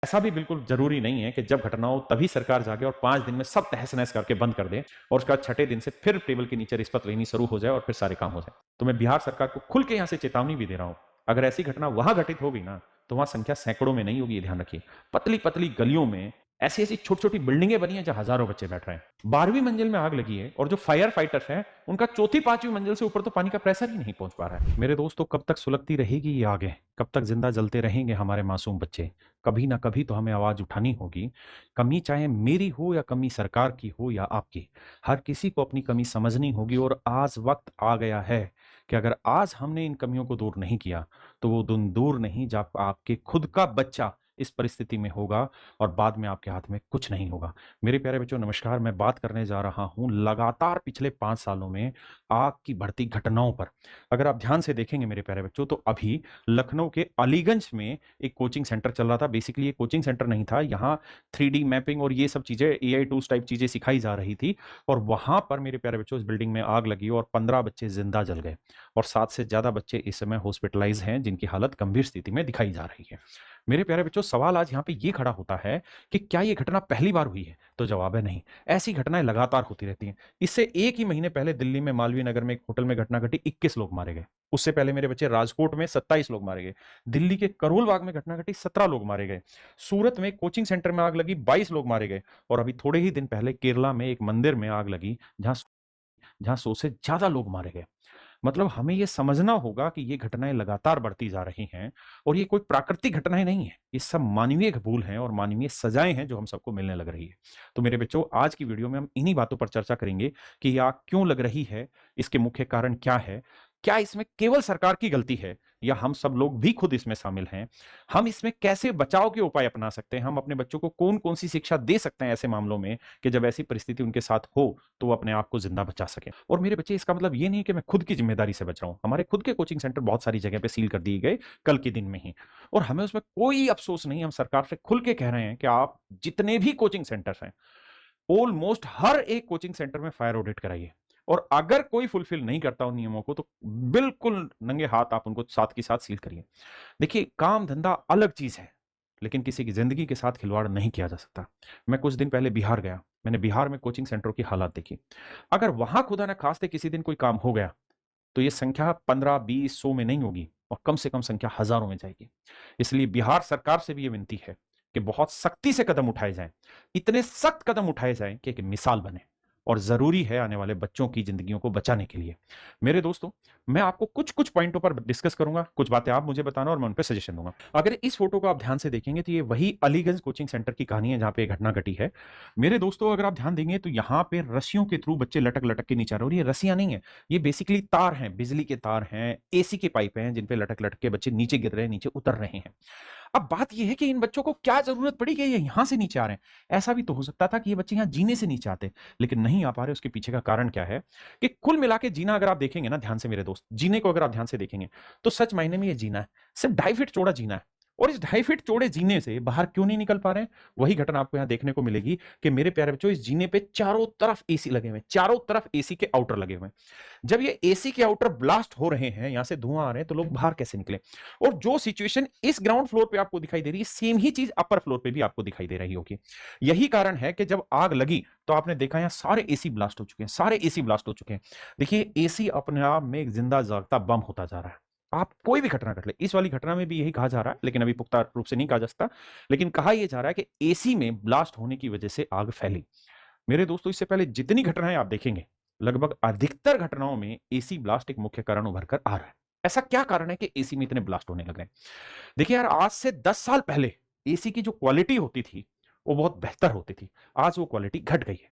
ऐसा भी बिल्कुल जरूरी नहीं है कि जब घटना हो तभी सरकार जागे और 5 दिन में सब तहस नहस करके बंद कर दे और उसका छठे दिन से फिर टेबल के नीचे रिश्वत लेनी शुरू हो जाए और फिर सारे काम हो जाए। तो मैं बिहार सरकार को खुल के यहां से चेतावनी भी दे रहा हूं, अगर ऐसी घटना वहां घटित होगी ना तो वहां संख्या सैकड़ों में नहीं होगी, ये ध्यान रखिए। पतली पतली गलियों में ऐसी ऐसी छोटी छोटी बिल्डिंगें बनी हैं जहां हजारों बच्चे बैठ रहे हैं। 12वीं मंजिल में आग लगी है और जो फायर फाइटर्स हैं उनका चौथी 5वीं मंजिल से ऊपर तो पानी का प्रेशर ही नहीं पहुंच पा रहा है। मेरे दोस्तों, कब तक सुलगती रहेगी ये आगे? कब तक जिंदा जलते रहेंगे हमारे मासूम बच्चे? कभी ना कभी तो हमें आवाज उठानी होगी। कमी चाहे मेरी हो या कमी सरकार की हो या आपकी, हर किसी को अपनी कमी समझनी होगी। और आज वक्त आ गया है कि अगर आज हमने इन कमियों को दूर नहीं किया तो वो दिन दूर नहीं जब आपके खुद का बच्चा इस परिस्थिति में होगा और बाद में आपके हाथ में कुछ नहीं होगा। मेरे प्यारे बच्चों, नमस्कार। मैं बात करने जा रहा हूं लगातार पिछले 5 सालों में आग की बढ़ती घटनाओं पर। अगर आप ध्यान से देखेंगे मेरे प्यारे बच्चों, तो अभी लखनऊ के अलीगंज में एक कोचिंग सेंटर चल रहा था। बेसिकली ये कोचिंग सेंटर नहीं था, यहाँ 3D मैपिंग और ये सब चीजें, AI टूल्स टाइप चीजें सिखाई जा रही थी। और वहां पर मेरे प्यारे बच्चों इस बिल्डिंग में आग लगी और 15 बच्चे जिंदा जल गए और 7 से ज्यादा बच्चे इस समय हॉस्पिटलाइज हैं जिनकी हालत गंभीर स्थिति में दिखाई जा रही है। मेरे प्यारे बच्चों, सवाल आज यहाँ पे ये खड़ा होता है कि क्या ये घटना पहली बार हुई है? तो जवाब है नहीं। ऐसी घटनाएं लगातार होती रहती हैं। इससे एक ही महीने पहले दिल्ली में मालवीय नगर में एक होटल में घटना घटी, 21 लोग मारे गए। उससे पहले मेरे बच्चे राजकोट में 27 लोग मारे गए। दिल्ली के करोल बाग में घटना घटी, 17 लोग मारे गए। सूरत में कोचिंग सेंटर में आग लगी, 22 लोग मारे गए। और अभी थोड़े ही दिन पहले केरला में एक मंदिर में आग लगी जहां जहां 100 से ज्यादा लोग मारे गए। मतलब हमें यह समझना होगा कि ये घटनाएं लगातार बढ़ती जा रही हैं और ये कोई प्राकृतिक घटनाएं नहीं है, ये सब मानवीय भूल हैं और मानवीय सजाएं हैं जो हम सबको मिलने लग रही है। तो मेरे बच्चों, आज की वीडियो में हम इन्हीं बातों पर चर्चा करेंगे कि ये आग क्यों लग रही है, इसके मुख्य कारण क्या है, क्या इसमें केवल सरकार की गलती है या हम सब लोग भी खुद इसमें शामिल हैं, हम इसमें कैसे बचाव के उपाय अपना सकते हैं, हम अपने बच्चों को कौन कौन सी शिक्षा दे सकते हैं ऐसे मामलों में कि जब ऐसी परिस्थिति उनके साथ हो तो वो अपने आप को जिंदा बचा सके। और मेरे बच्चे, इसका मतलब ये नहीं कि मैं खुद की जिम्मेदारी से बच रहा हूं। हमारे खुद के कोचिंग सेंटर बहुत सारी जगह पे सील कर दिए गए कल के दिन में ही, और हमें उसमें कोई अफसोस नहीं। हम सरकार से खुल के कह रहे हैं कि आप जितने भी कोचिंग सेंटर्स हैं, ऑलमोस्ट हर एक कोचिंग सेंटर में फायर ऑडिट कराइए। और अगर कोई फुलफिल नहीं करता उन नियमों को तो बिल्कुल नंगे हाथ आप उनको साथ के साथ सील करिए। देखिए, काम धंधा अलग चीज है, लेकिन किसी की जिंदगी के साथ खिलवाड़ नहीं किया जा सकता। मैं कुछ दिन पहले बिहार गया, मैंने बिहार में कोचिंग सेंटरों की हालत देखी। अगर वहां खुदा न खास्ते किसी दिन कोई काम हो गया तो ये संख्या 15, 20, 100 में नहीं होगी और कम से कम संख्या हजारों में जाएगी। इसलिए बिहार सरकार से भी ये विनती है कि बहुत सख्ती से कदम उठाए जाएं, इतने सख्त कदम उठाए जाएं कि एक मिसाल बने और जरूरी है आने वाले बच्चों की जिंदगियों को बचाने के लिए। मेरे दोस्तों, मैं आपको कुछ कुछ पॉइंटों पर डिस्कस करूंगा, कुछ बातें आप मुझे बताना और मैं उन पर सजेशन दूंगा। अगर इस फोटो को आप ध्यान से देखेंगे तो ये वही अलीगंज कोचिंग सेंटर की कहानी है जहां पे घटना घटी है। मेरे दोस्तों, अगर आप ध्यान देंगे तो यहाँ पे रस्सियों के थ्रू बच्चे लटक लटक के नीचे आ रहे हैं। और ये रस्सियां नहीं है, ये बेसिकली तार हैं, बिजली के तार हैं, AC के पाइप हैं जिन पे लटक लटक के बच्चे नीचे गिर रहे हैं, नीचे उतर रहे हैं। अब बात यह है कि इन बच्चों को क्या जरूरत पड़ी कि ये यहां से नीचे आ रहे हैं? ऐसा भी तो हो सकता था कि ये बच्चे यहां जीने से नीचे आते, लेकिन नहीं आ पा रहे। उसके पीछे का कारण क्या है कि कुल मिला के जीना अगर आप देखेंगे ना ध्यान से मेरे दोस्त, जीने को अगर आप ध्यान से देखेंगे तो सच मायने में ये जीना है, सिर्फ 2.5 फीट चौड़ा जीना है। और इस 2.5 फीट चौड़े जीने से बाहर क्यों नहीं निकल पा रहे हैं? वही घटना आपको यहां देखने को मिलेगी कि मेरे प्यारे बच्चों, इस जीने पे चारों तरफ AC लगे हुए हैं, चारों तरफ AC के आउटर लगे हुए हैं। जब ये AC के आउटर ब्लास्ट हो रहे हैं, यहां से धुआं आ रहे हैं, तो लोग बाहर कैसे निकले? और जो सिचुएशन इस ग्राउंड फ्लोर पे आपको दिखाई दे रही है, सेम ही चीज अपर फ्लोर पे भी आपको दिखाई दे रही होगी। यही कारण है कि जब आग लगी तो आपने देखा यहां सारे AC ब्लास्ट हो चुके हैं, सारे AC ब्लास्ट हो चुके हैं। देखिए, AC अपने आप में एक जिंदा जागता बम होता जा रहा है। आप कोई भी घटना कर ले, इस वाली घटना में भी यही कहा जा रहा है, लेकिन अभी पुख्ता रूप से नहीं कहा जा सकता, लेकिन कहा यह जा रहा है कि AC में ब्लास्ट होने की वजह से आग फैली। मेरे दोस्तों, इससे पहले जितनी घटनाएं आप देखेंगे, लगभग अधिकतर घटनाओं में AC ब्लास्ट एक मुख्य कारण उभर कर आ रहा है। ऐसा क्या कारण है कि AC में इतने ब्लास्ट होने लग रहे हैं? देखिए यार, आज से 10 साल पहले AC की जो क्वालिटी होती थी वो बहुत बेहतर होती थी। आज वो क्वालिटी घट गई है।